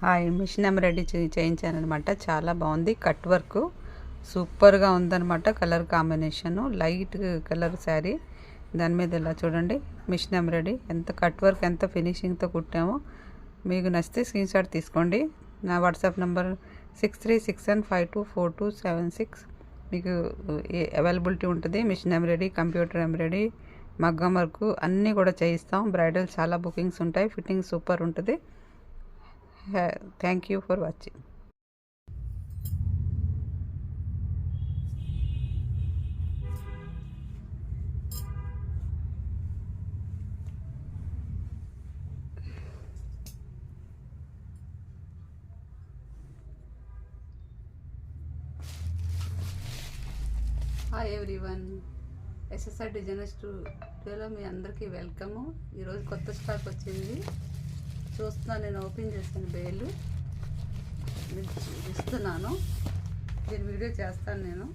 Hi, machine embroidery చేయించానమాట. చాలా బాగుంది. Cut work సూపర్గా ఉందన్నమాట. Colour combination light colour sari, దాని మీద ఇలా చూడండి మిషన్ ఎంబ్రాయిడరీ ఎంత కట్ వర్క్ ఎంత ఫినిషింగ్తో కుట్టామో. మీకు నచ్చితే స్క్రీన్ షాట్ తీసుకోండి. నా వాట్సాప్ నెంబర్ 6361524276. మీకు అవైలబిలిటీ ఉంటుంది. మిషన్ ఎంబ్రాయిడరీ, కంప్యూటర్ ఎంబ్రాయిడరీ, మగ్గం వర్క్ అన్నీ కూడా చేయిస్తాం. బ్రైడల్ చాలా బుకింగ్స్ ఉంటాయి. ఫిట్టింగ్ సూపర్ ఉంటుంది. Thank you for watching. Hi everyone, SSR Designers Studio మీ అందరికీ వెల్కమ్. ఈరోజు కొత్త స్టాక్ వచ్చింది. చూస్తున్నాను, నేను ఓపెన్ చేస్తాను. బేలు ఇస్తున్నాను. దీని వీడియో చేస్తాను నేను.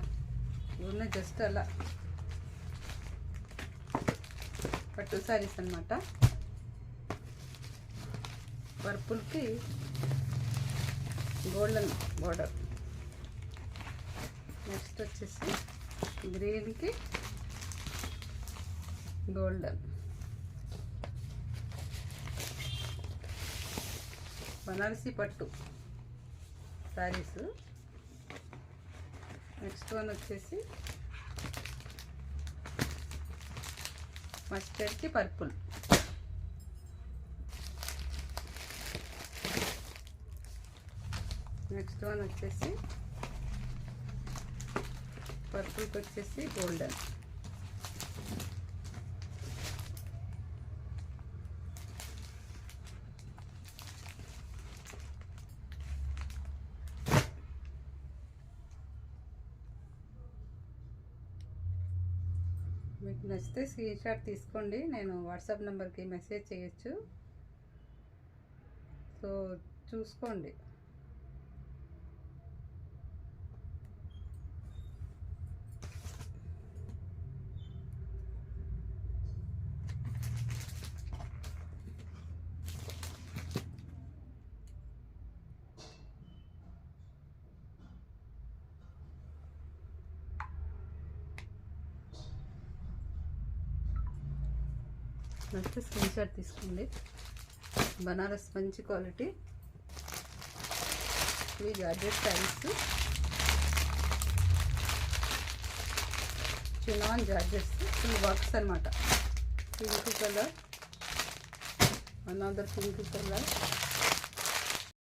ఇవన్నీ జస్ట్ అలా పట్టు సారీస్ అనమాట. పర్పుల్కి గోల్డెన్ బోర్డర్, నెక్స్ట్ వచ్చేసి గ్రీన్కి గోల్డెన్, బనారసి పట్టు శారీస్. నెక్స్ట్ వన్ వచ్చేసి మస్టర్డ్కి పర్పుల్. నెక్స్ట్ వన్ వచ్చేసి పర్పుల్కి వచ్చేసి గోల్డెన్. మీకు నచ్చితే స్క్రీన్ షాట్ తీసుకోండి. నేను వాట్సాప్ నెంబర్కి మెసేజ్ చేయొచ్చు. సో చూసుకోండి. నచ్చితే స్క్రీన్ షాట్ తీసుకోండి. బనారస్ మంచి క్వాలిటీ, ఇవి georgette saris, chinon georgettes, full works అనమాట. Pink colour, another pink colour,